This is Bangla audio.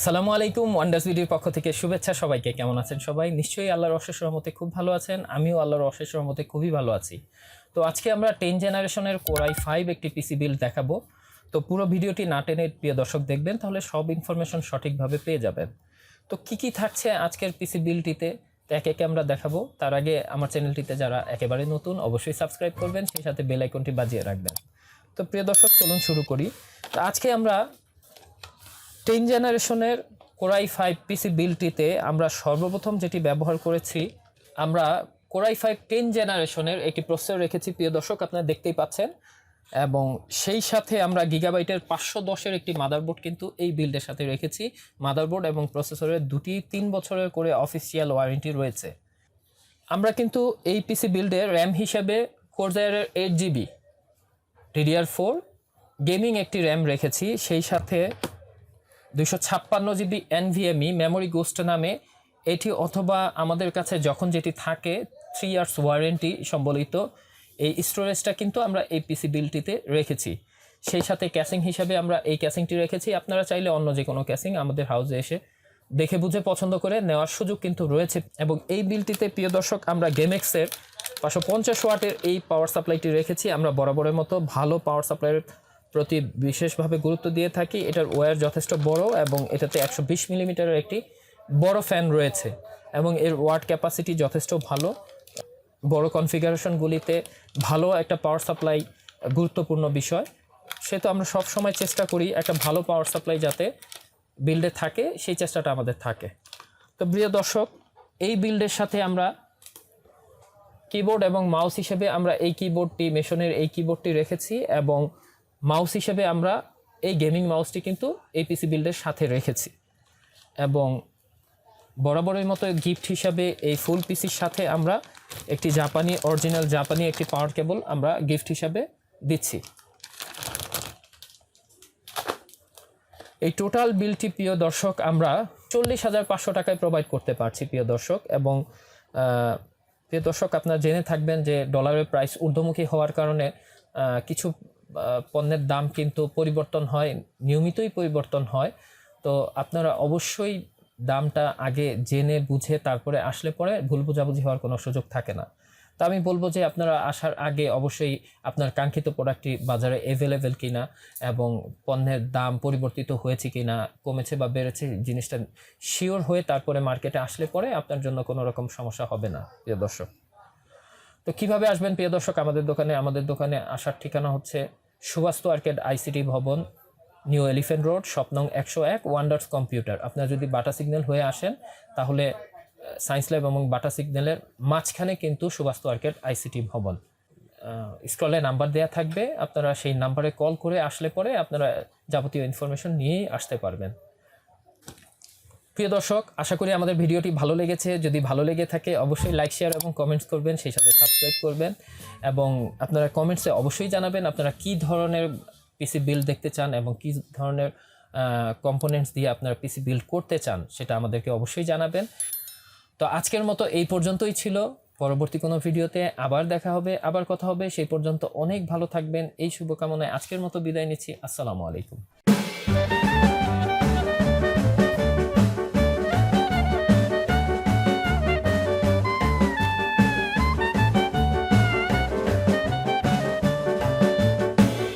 আসসালামু আলাইকুম ওয়ান্ডার্সবিডির পক্ষ থেকে শুভেচ্ছা সবাইকে। কেমন আছেন সবাই? নিশ্চয়ই আল্লাহর অশেষ রহমতে খুব ভালো আছেন। আমিও আল্লাহর অশেষ রহমতে খুবই ভালো আছি। তো আজকে আমরা 10 জেনারেশনের Core i5 একটি পিসি বিল্ড দেখাবো। তো পুরো ভিডিওটি না টেনে প্রিয় দর্শক দেখবেন, তাহলে সব ইনফরমেশন সঠিকভাবে পেয়ে যাবেন। তো কি থাকছে আজকের পিসি বিল্ডটিতে একে একে আমরা দেখাবো। তার আগে আমার চ্যানেলটিতে যারা একেবারে নতুন অবশ্যই সাবস্ক্রাইব করবেন, সেই সাথে বেল আইকনটি বাজিয়ে রাখবেন। তো প্রিয় দর্শক চলুন শুরু করি। তো আজকে আমরা 10 জেনারেশনের Core i5 পিসি বিল্ডটিতে আমরা সর্বপ্রথম যেটি ব্যবহার করেছি, আমরা Core i5 10 জেনারেশনের একটি প্রসেসর রেখেছি প্রিয় দর্শক, আপনারা দেখতেই পাচ্ছেন। এবং সেই সাথে আমরা গিগাবাইটের 510-এর একটি মাদারবোর্ড কিন্তু এই বিল্ডের সাথে রেখেছি। মাদারবোর্ড এবং প্রসেসরের দুটি 3 বছরের করে অফিসিয়াল ওয়ারেন্টি রয়েছে। আমরা কিন্তু এই পিসি বিল্ডে র্যাম হিসেবে Corsair-এর 8GB DDR4 গেমিং একটি র্যাম রেখেছি, সেই সাথে 256GB NVMe মেমোরি গোস্ট নামে এটি, অথবা আমাদের কাছে যখন যেটি থাকে 3 ইয়ার্স ওয়ারেন্টি সম্বলিত এই স্টোরেজটা কিন্তু আমরা এই পিসি বিল্ডটিতে রেখেছি। সেই সাথে ক্যাসিং হিসাবে আমরা এই ক্যাসিংটি রেখেছি। আপনারা চাইলে অন্য যে কোনো ক্যাসিং আমাদের হাউসে এসে দেখে বুঝে পছন্দ করে নেওয়ার সুযোগ কিন্তু রয়েছে। এবং এই বিল্ডটিতে প্রিয় দর্শক আমরা গেমেক্সের 550 ওয়াটের এই পাওয়ার সাপ্লাইটি রেখেছি। আমরা বরাবরের মতো ভালো পাওয়ার সাপ্লাইয়ের প্রতি বিশেষভাবে গুরুত্ব দিয়ে থাকি। এটার ওয়্যার যথেষ্ট বড় এবং এটাতে 120 মিলিমিটারের একটি বড় ফ্যান রয়েছে এবং এর ওয়াট ক্যাপাসিটি যথেষ্ট ভালো। বড় কনফিগারেশনগুলিতে ভালো একটা পাওয়ার সাপ্লাই গুরুত্বপূর্ণ বিষয়, সেহেতু আমরা সব সময় চেষ্টা করি একটা ভালো পাওয়ার সাপ্লাই যাতে বিল্ডে থাকে, সেই চেষ্টাটা আমাদের থাকে। তো প্রিয় দর্শক, এই বিল্ডের সাথে আমরা কিবোর্ড এবং মাউস হিসেবে আমরা এই কিবোর্ডটি মেশনের এই কিবোর্ডটি রেখেছি এবং মাউস হিসেবে আমরা এই গেমিং মাউসটি কিন্তু এই পিসি বিল্ডের সাথে রেখেছি। এবং বরাবরের মতো গিফট হিসাবে এই ফুল পিসির সাথে আমরা একটি অরিজিনাল জাপানি একটি পাওয়ার কেবল আমরা গিফট হিসাবে দিচ্ছি। এই টোটাল বিলটি প্রিয় দর্শক আমরা 40,500 টাকায় প্রোভাইড করতে পারছি প্রিয় দর্শক। এবং প্রিয় দর্শক, আপনারা জেনে থাকবেন যে ডলারের প্রাইস ঊর্ধ্বমুখী হওয়ার কারণে কিছু পণ্যের দাম কিন্তু পরিবর্তন হয়, নিয়মিতই পরিবর্তন হয়। তো আপনারা অবশ্যই দামটা আগে জেনে বুঝে তারপরে আসলে পরে ভুল বোঝাবুঝি হওয়ার কোনো সুযোগ থাকে না। তো আমি বলবো যে আপনারা আসার আগে অবশ্যই আপনার কাঙ্ক্ষিত প্রোডাক্টটি বাজারে অ্যাভেলেবেল কিনা এবং পণ্যের দাম পরিবর্তিত হয়েছে কিনা, কমেছে বা বেড়েছে, জিনিসটা শিওর হয়ে তারপরে মার্কেটে আসলে পরে আপনার জন্য কোনো রকম সমস্যা হবে না প্রিয় দর্শক। তো কিভাবে আসবেন প্রিয় দর্শক আমাদের দোকানে আসার ঠিকানা হচ্ছে সুবাস্তু আর্কেড আইসিটি ভবন, নিউ এলিফ্যান্ট রোড, শপ নং 101, ওয়ান্ডার্স কম্পিউটার। আপনারা যদি বাটা সিগন্যাল হয়ে আসেন তাহলে সায়েন্স ল্যাব এবং বাটা সিগন্যালের মাঝখানে কিন্তু সুবাস্তু আর্কেড আইসিটি ভবন। স্ক্রলে নাম্বার দেওয়া থাকবে, আপনারা সেই নাম্বারে কল করে আসলে পরে আপনারা যাবতীয় ইনফরমেশন নিয়েই আসতে পারবেন। প্রিয় দর্শক, আশা করি আমাদের ভিডিওটি ভালো লেগেছে। যদি ভালো লেগে থাকে অবশ্যই লাইক, শেয়ার এবং কমেন্টস করবেন, সেই সাথে সাবস্ক্রাইব করবেন। এবং আপনারা কমেন্টসে অবশ্যই জানাবেন আপনারা কী ধরনের পিসি বিল্ড দেখতে চান এবং কী ধরনের কম্পোনেন্টস দিয়ে আপনারা পিসি বিল্ড করতে চান, সেটা আমাদেরকে অবশ্যই জানাবেন। তো আজকের মতো এই পর্যন্তই ছিল। পরবর্তী কোনো ভিডিওতে আবার দেখা হবে, আবার কথা হবে। সেই পর্যন্ত অনেক ভালো থাকবেন, এই শুভকামনায় আজকের মতো বিদায় নিচ্ছি। আসসালামু আলাইকুম।